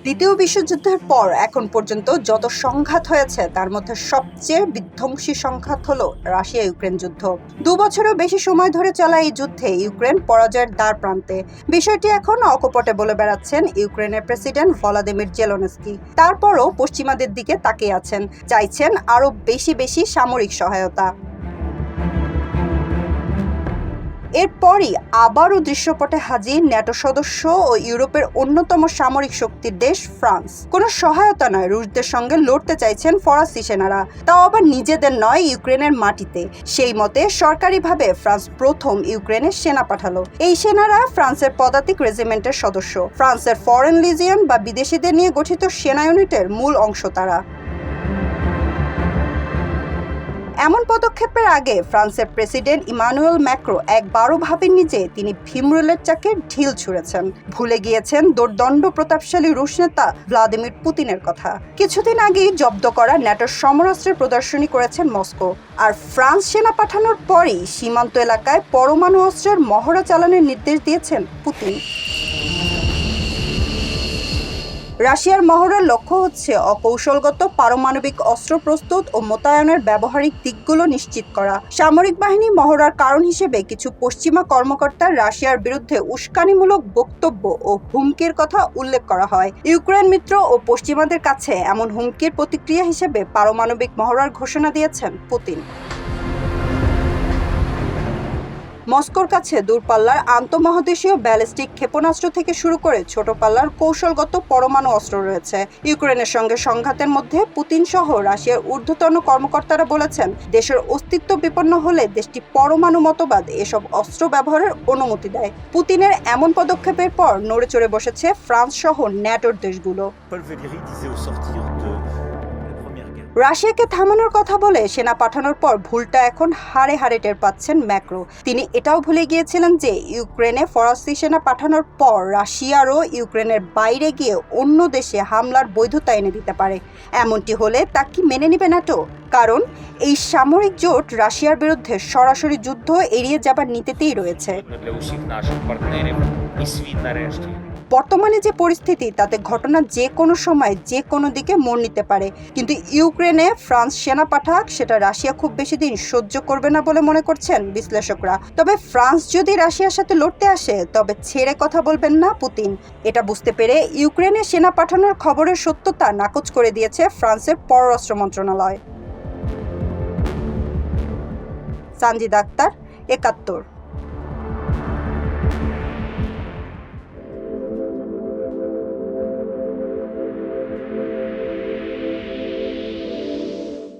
দ্বিতীয় বিশ্বযুদ্ধের পর এখন পর্যন্ত যত সংঘাত হয়েছে তার মধ্যে সবচেয়ে বিধ্বংসী সংঘাত হলো রাশিয়া ইউক্রেন যুদ্ধ। 2 বছরেরও বেশি সময় ধরে চলা এই যুদ্ধে ইউক্রেন পরাজয়ের দ্বার প্রান্তে। বিষয়টি এখন অকপটে বলে বেড়াচ্ছেন ইউক্রেনের প্রেসিডেন্ট ভলোদিমির জেলেনস্কি। তারপরও পশ্চিমাদের দিকে তাকিয়ে আছেন, চাইছেন আরও বেশি সামরিক সহায়তা। এরপরই আবারও দৃশ্যপটে হাজির ন্যাটো সদস্য ও ইউরোপের অন্যতম সামরিক শক্তির দেশ ফ্রান্স। কোনো সহায়তা নয়, রুশদের সঙ্গে লড়তে চাইছেন ফরাসি সেনারা, তাও আবার নিজেদের নয়, ইউক্রেনের মাটিতে। সেই মতে সরকারিভাবে ফ্রান্স প্রথম ইউক্রেনে সেনা পাঠালো। এই সেনারা ফ্রান্সের পদাতিক রেজিমেন্টের সদস্য, ফ্রান্সের ফরেন লিজিয়ন বা বিদেশিদের নিয়ে গঠিত সেনা ইউনিটের মূল অংশ তারা। এমন পদক্ষেপের আগে ফ্রান্সের প্রেসিডেন্ট ইমানুয়েল ম্যাক্রো একবারও ভাবেননি যে তিনি ভীমরুলের চাকে ঢিল ছুঁড়েছেন। ভুলে গিয়েছেন দোর্দণ্ড প্রতাপশালী রুশ নেতা ভ্লাদিমির পুতিনের কথা। কিছুদিন আগেই জব্দ করা ন্যাটোর সমরাস্ত্রের প্রদর্শনী করেছেন মস্কো। আর ফ্রান্স সেনা পাঠানোর পরই সীমান্ত এলাকায় পরমাণু অস্ত্রের মহড়া চালানোর নির্দেশ দিয়েছেন পুতিন। রাশিয়ার মহড়ার লক্ষ্য হচ্ছে অকৌশলগত পারমাণবিক অস্ত্র প্রস্তুত ও মোতায়েনের ব্যবহারিক দিকগুলো নিশ্চিত করা। সামরিক বাহিনী মহড়ার কারণ হিসেবে কিছু পশ্চিমা কর্মকর্তার রাশিয়ার বিরুদ্ধে উস্কানিমূলক বক্তব্য ও হুমকির কথা উল্লেখ করা হয়। ইউক্রেন মিত্র ও পশ্চিমাদের কাছে এমন হুমকির প্রতিক্রিয়া হিসেবে পারমাণবিক মহড়ার ঘোষণা দিয়েছেন পুতিন। মস্কোর কাছে দূরপাল্লার আন্তঃমহাদেশীয় ব্যালিস্টিক ক্ষেপণাস্ত্র থেকে শুরু করে ছোট পাল্লার কৌশলগত পরমাণু অস্ত্র রয়েছে। ইউক্রেনের সঙ্গে সংঘাতের মধ্যে পুতিন সহ রাশিয়ার ঊর্ধ্বতন কর্মকর্তারা বলেছেন, দেশের অস্তিত্ব বিপন্ন হলে দেশটি পরমাণু মতবাদ এসব অস্ত্র ব্যবহারের অনুমতি দেয়। পুতিনের এমন পদক্ষেপের পর নড়েচড়ে বসেছে ফ্রান্স সহ ন্যাটোর দেশগুলো। রাশিয়াকে থামানোর কথা বলে সেনা পাঠানোর পর ভুলটা এখন হাড়ে হাড়ে টের পাচ্ছেন ম্যাক্রো। তিনি এটাও ভুলে গিয়েছিলেন যে ইউক্রেনে ফরাসি সেনা পাঠানোর পর রাশিয়ারও ইউক্রেনের বাইরে গিয়ে অন্য দেশে হামলার বৈধতা এনে দিতে পারে। এমনটি হলে তা কি মেনে নেবে ন্যাটো? কারণ এই সামরিক জোট রাশিয়ার বিরুদ্ধে সরাসরি যুদ্ধ এড়িয়ে যাবার নীতিতেই রয়েছে। বর্তমানে যে পরিস্থিতি তাতে ঘটনা যে কোনো সময় যে কোনো দিকে মোড় নিতে পারে। কিন্তু ইউক্রেনে ফ্রান্স সেনা পাঠাক সেটা রাশিয়া খুব বেশি দিন সহ্য করবে না বলে মনে করছেন বিশ্লেষকরা। তবে ফ্রান্স যদি রাশিয়ার সাথে লড়তে আসে তবে ছেড়ে কথা বলবেন না পুতিন। এটা বুঝতে পেরে ইউক্রেনে সেনা পাঠানোর খবরের সত্যতা নাকচ করে দিয়েছে ফ্রান্সের পররাষ্ট্র মন্ত্রণালয়। সানজিদা আক্তার, ৭১।